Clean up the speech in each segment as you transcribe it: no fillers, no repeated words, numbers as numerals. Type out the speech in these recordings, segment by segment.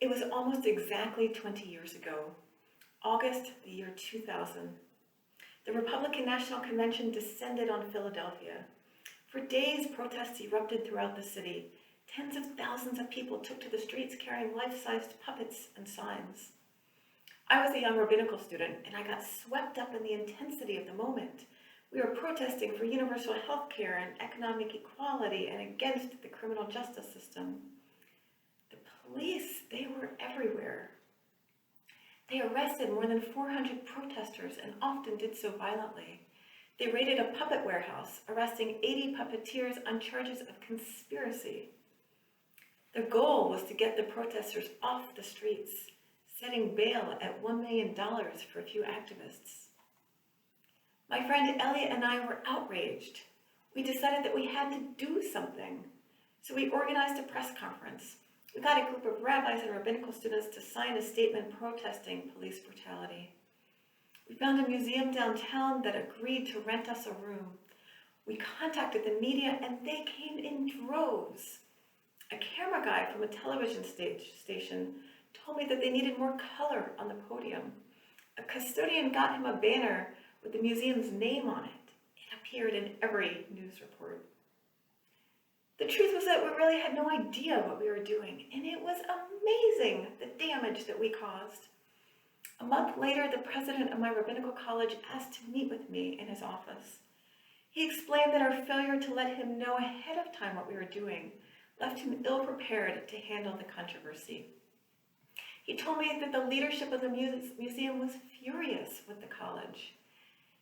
It was almost exactly 20 years ago, August the year 2000. The Republican National Convention descended on Philadelphia. For days, protests erupted throughout the city. Tens of thousands of people took to the streets carrying life-sized puppets and signs. I was a young rabbinical student, and I got swept up in the intensity of the moment. We were protesting for universal health care and economic equality and against the criminal justice system. The police, they were everywhere. They arrested more than 400 protesters and often did so violently. They raided a puppet warehouse, arresting 80 puppeteers on charges of conspiracy. Their goal was to get the protesters off the streets, setting bail at $1 million for a few activists. My friend Elliot and I were outraged. We decided that we had to do something. So we organized a press conference. We got a group of rabbis and rabbinical students to sign a statement protesting police brutality. We found a museum downtown that agreed to rent us a room. We contacted the media and they came in droves. A camera guy from a television station told me that they needed more color on the podium. A custodian got him a banner with the museum's name on it. It appeared in every news report. The truth was that we really had no idea what we were doing, and it was amazing the damage that we caused. A month later, the president of my rabbinical college asked to meet with me in his office. He explained that our failure to let him know ahead of time what we were doing left him ill-prepared to handle the controversy. He told me that the leadership of the museum was furious with the college.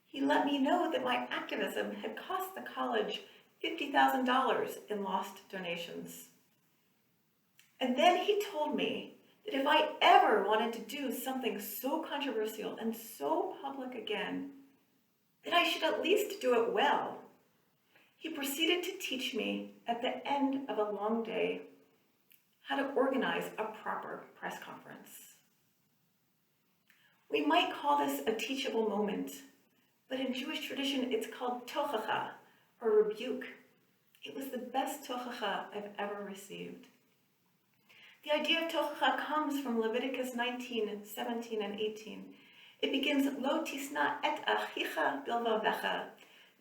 He let me know that my activism had cost the college $50,000 in lost donations. And then he told me that if I ever wanted to do something so controversial and so public again, that I should at least do it well. He proceeded to teach me at the end of a long day how to organize a proper press conference. We might call this a teachable moment, but in Jewish tradition it's called tochacha, or rebuke. It was the best tochacha I've ever received. The idea of tochacha comes from Leviticus 19, 17, and 18. It begins, Lo tisna et achicha bilvavecha.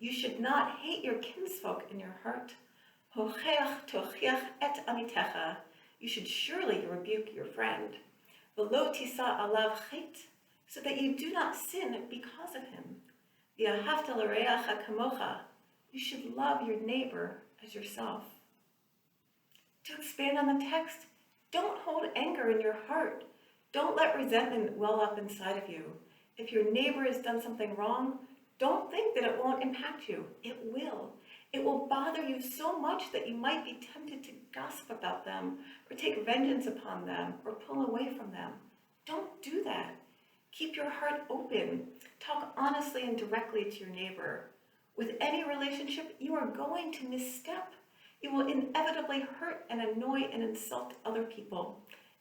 You should not hate your kinsfolk in your heart. Hocheach tochiach et amitecha. You should surely rebuke your friend. Velo tisa alav chet, so that you do not sin because of him. V'ahavta l'reacha kamocha. You should love your neighbor as yourself. To expand on the text, don't hold anger in your heart. Don't let resentment well up inside of you. If your neighbor has done something wrong, don't think that it won't impact you. It will. It will bother you so much that you might be tempted to gossip about them or take vengeance upon them or pull away from them. Don't do that. Keep your heart open. Talk honestly and directly to your neighbor. With any relationship, you are going to misstep. You will inevitably hurt and annoy and insult other people,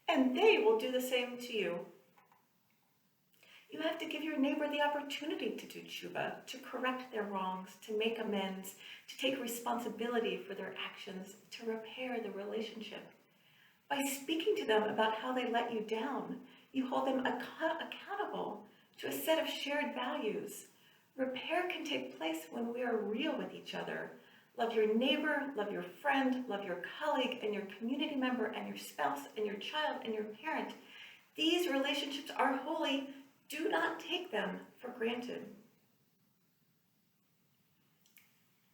and they will do the same to you. You have to give your neighbor the opportunity to do tshuva, to correct their wrongs, to make amends, to take responsibility for their actions, to repair the relationship. By speaking to them about how they let you down, you hold them accountable to a set of shared values. Repair can take place when we are real with each other. Love your neighbor, love your friend, love your colleague and your community member and your spouse and your child and your parent. These relationships are holy. Do not take them for granted.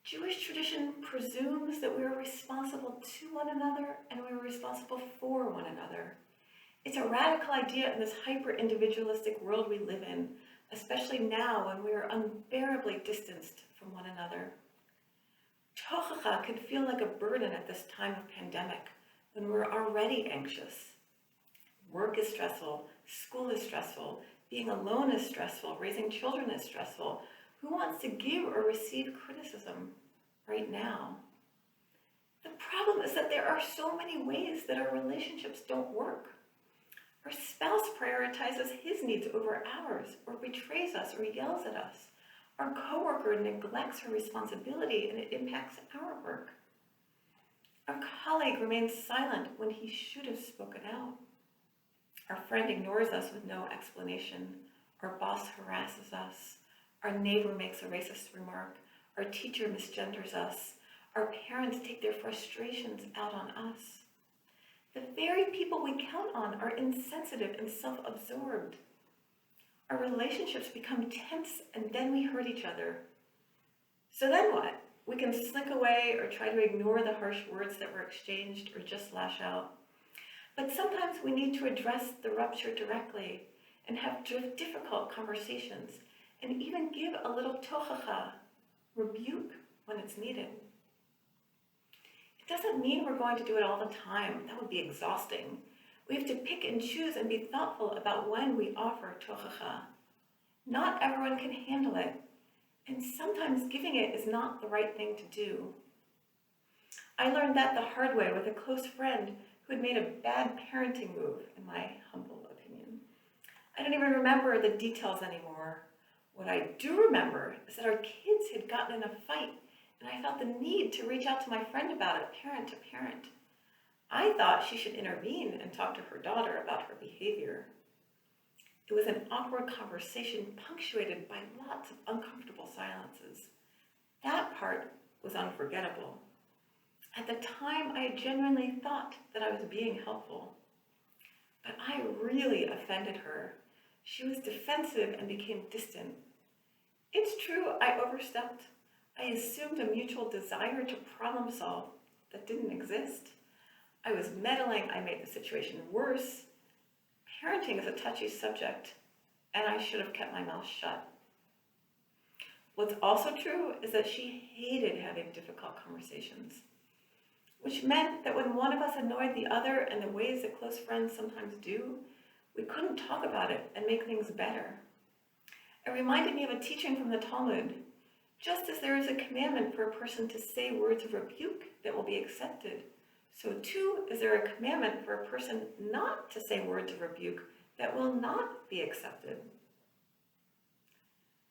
Jewish tradition presumes that we are responsible to one another and we are responsible for one another. It's a radical idea in this hyper-individualistic world we live in, especially now when we are unbearably distanced from one another. Tochacha can feel like a burden at this time of pandemic when we're already anxious. Work is stressful, school is stressful, being alone is stressful, raising children is stressful. Who wants to give or receive criticism right now? The problem is that there are so many ways that our relationships don't work. Our spouse prioritizes his needs over ours, or betrays us, or yells at us. Our coworker neglects her responsibility and it impacts our work. Our colleague remains silent when he should have spoken out. Our friend ignores us with no explanation. Our boss harasses us. Our neighbor makes a racist remark. Our teacher misgenders us. Our parents take their frustrations out on us. The very people we count on are insensitive and self-absorbed. Our relationships become tense and then we hurt each other. So then what? We can slink away or try to ignore the harsh words that were exchanged or just lash out. But sometimes we need to address the rupture directly and have difficult conversations and even give a little tochacha, rebuke, when it's needed. It doesn't mean we're going to do it all the time. That would be exhausting. We have to pick and choose and be thoughtful about when we offer tochacha. Not everyone can handle it, and sometimes giving it is not the right thing to do. I learned that the hard way with a close friend who had made a bad parenting move, in my humble opinion. I don't even remember the details anymore. What I do remember is that our kids had gotten in a fight, and I felt the need to reach out to my friend about it, parent to parent. I thought she should intervene and talk to her daughter about her behavior. It was an awkward conversation punctuated by lots of uncomfortable silences. That part was unforgettable. At the time, I genuinely thought that I was being helpful. But I really offended her. She was defensive and became distant. It's true, I overstepped. I assumed a mutual desire to problem solve that didn't exist. I was meddling, I made the situation worse. Parenting is a touchy subject, and I should have kept my mouth shut. What's also true is that she hated having difficult conversations, which meant that when one of us annoyed the other in the ways that close friends sometimes do, we couldn't talk about it and make things better. It reminded me of a teaching from the Talmud. Just as there is a commandment for a person to say words of rebuke that will be accepted, so too is there a commandment for a person not to say words of rebuke that will not be accepted.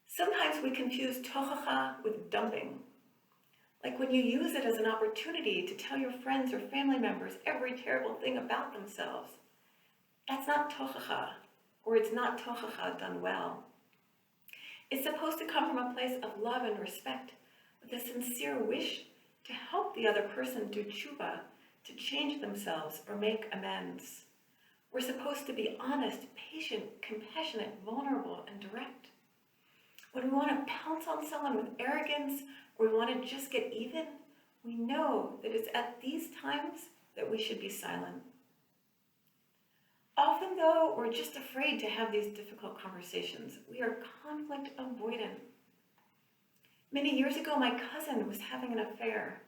Sometimes we confuse tochacha with dumping, like when you use it as an opportunity to tell your friends or family members every terrible thing about themselves. That's not tochacha, or it's not tochacha done well. It's supposed to come from a place of love and respect, with a sincere wish to help the other person do tshuva, to change themselves or make amends. We're supposed to be honest, patient, compassionate, vulnerable, and direct. When we want to pounce on someone with arrogance, or we want to just get even, we know that it's at these times that we should be silent. Often, though, we're just afraid to have these difficult conversations. We are conflict avoidant. Many years ago, my cousin was having an affair.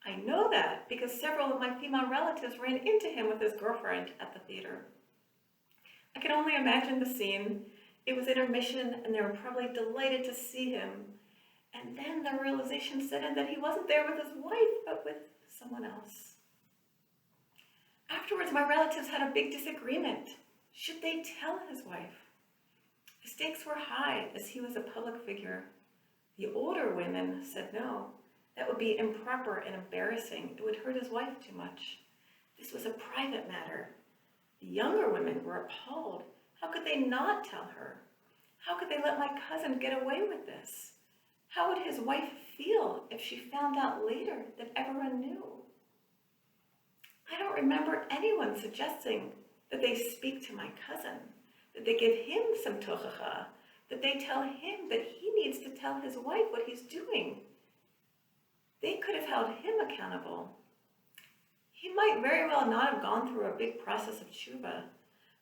I know that because several of my female relatives ran into him with his girlfriend at the theater. I can only imagine the scene. It was intermission, and they were probably delighted to see him. And then the realization set in that he wasn't there with his wife, but with someone else. Afterwards, my relatives had a big disagreement. Should they tell his wife? The stakes were high, as he was a public figure. The older women said no. That would be improper and embarrassing. It would hurt his wife too much. This was a private matter. The younger women were appalled. How could they not tell her? How could they let my cousin get away with this? How would his wife feel if she found out later that everyone knew? I don't remember anyone suggesting that they speak to my cousin, that they give him some tochacha, that they tell him that he needs to tell his wife what he's doing. They could have held him accountable. He might very well not have gone through a big process of tshuva,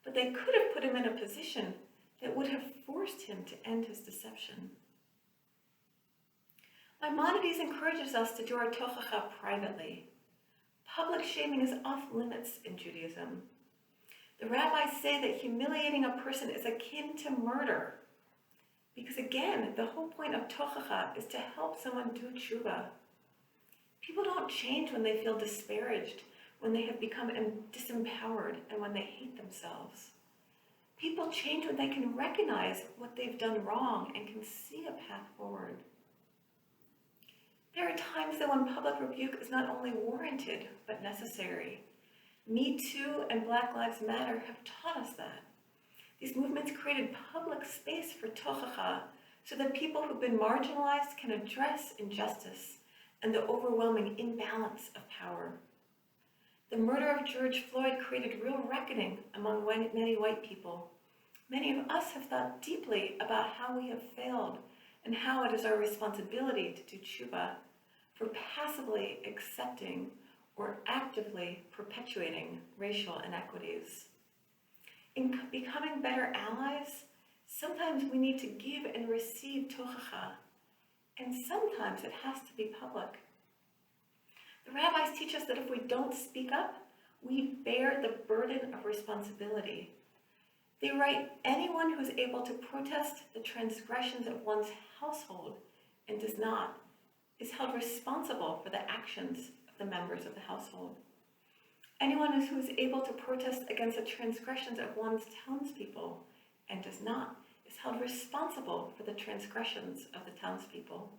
but they could have put him in a position that would have forced him to end his deception. Maimonides encourages us to do our tochacha privately. Public shaming is off limits in Judaism. The rabbis say that humiliating a person is akin to murder. Because again, the whole point of tochacha is to help someone do tshuva. People don't change when they feel disparaged, when they have become disempowered, and when they hate themselves. People change when they can recognize what they've done wrong and can see a path forward. There are times that when public rebuke is not only warranted, but necessary. Me Too and Black Lives Matter have taught us that. These movements created public space for tochacha so that people who've been marginalized can address injustice and the overwhelming imbalance of power. The murder of George Floyd created real reckoning among many white people. Many of us have thought deeply about how we have failed and how it is our responsibility to do tshuva for passively accepting or actively perpetuating racial inequities. In becoming better allies, sometimes we need to give and receive tochacha, and sometimes it has to be public. The rabbis teach us that if we don't speak up, we bear the burden of responsibility. They write, anyone who is able to protest the transgressions of one's household and does not is held responsible for the actions of the members of the household. Anyone who is able to protest against the transgressions of one's townspeople and does not is held responsible for the transgressions of the townspeople.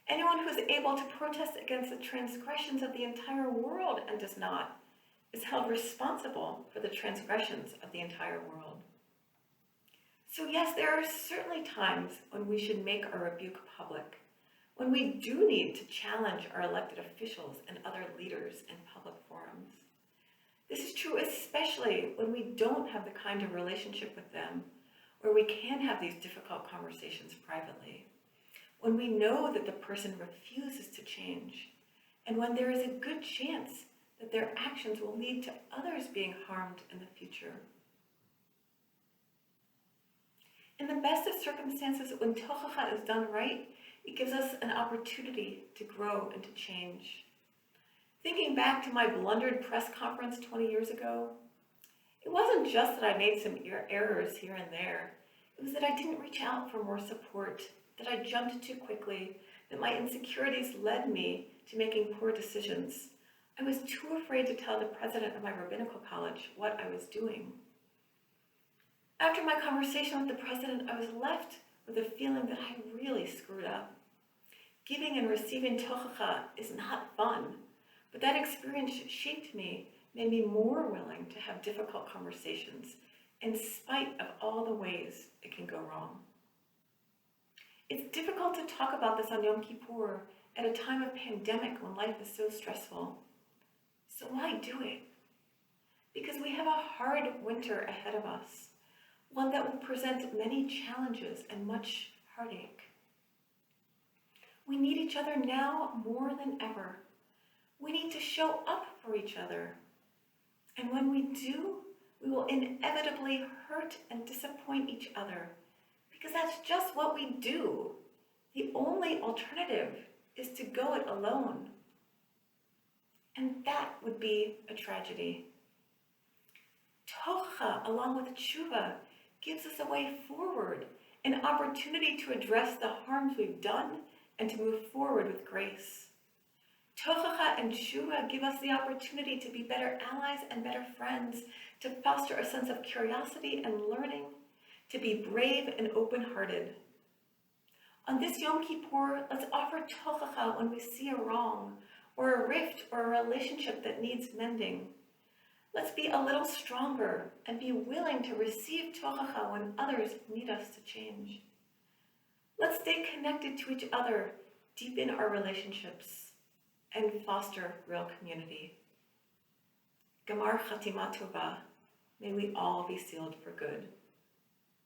Anyone who is able to protest against the transgressions of the entire world and does not is held responsible for the transgressions of the entire world. So yes, there are certainly times when we should make our rebuke public, when we do need to challenge our elected officials and other leaders in public forums. This is true especially when we don't have the kind of relationship with them where we can have these difficult conversations privately, when we know that the person refuses to change, and when there is a good chance that their actions will lead to others being harmed in the future. In the best of circumstances, when tochacha is done right, it gives us an opportunity to grow and to change. Thinking back to my blundered press conference 20 years ago, it wasn't just that I made some errors here and there. It was that I didn't reach out for more support, that I jumped too quickly, that my insecurities led me to making poor decisions. I was too afraid to tell the president of my rabbinical college what I was doing. After my conversation with the president, I was left with a feeling that I really screwed up. Giving and receiving tochacha is not fun, but that experience shaped me, made me more willing to have difficult conversations, in spite of all the ways it can go wrong. It's difficult to talk about this on Yom Kippur at a time of pandemic when life is so stressful. So why do it? Because we have a hard winter ahead of us, one that will present many challenges and much heartache. We need each other now more than ever. We need to show up for each other. And when we do, we will inevitably hurt and disappoint each other, because that's just what we do. The only alternative is to go it alone. And that would be a tragedy. Tochacha, along with tshuva, gives us a way forward, an opportunity to address the harms we've done and to move forward with grace. Tochacha and tshuva give us the opportunity to be better allies and better friends, to foster a sense of curiosity and learning, to be brave and open-hearted. On this Yom Kippur, let's offer tochacha when we see a wrong, or a rift, or a relationship that needs mending. Let's be a little stronger and be willing to receive tochacha when others need us to change. Let's stay connected to each other, deepen our relationships, and foster real community. Gamar Chatima Tova, may we all be sealed for good.